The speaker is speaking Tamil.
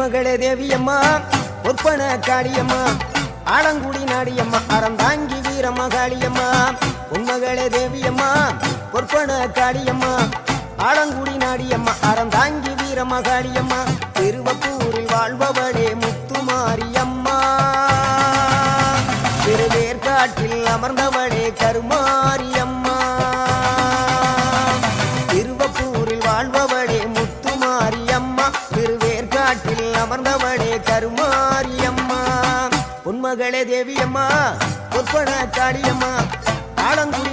பொன்மகளே தேவியம்மா பொற்பன காளியம்மா ஆலங்குடி நாடியம்மா அறந்தாங்கி வீரமகாளியம்மா பொன்மகளே தேவியம்மா பொற்பன காளியம்மா ஆலங்குடி நாடியம்மா அறந்தாங்கி வீரமகாளியம்மா திருவப்பூரில் வாழ்பவளே முத்துமாரியம்மா திருவேற்காட்டில் அமர்ந்தவளே கருமாரியம்மா திருவப்பூரில் வாழ்பவளே முத்துமாரியம்மா திருவேற்காட்டில் அமர்ந்தவளே கருமாரியம்மா பொன்மகளே தேவியம்மா பொற்பன காளியம்மா ஆலங்குடி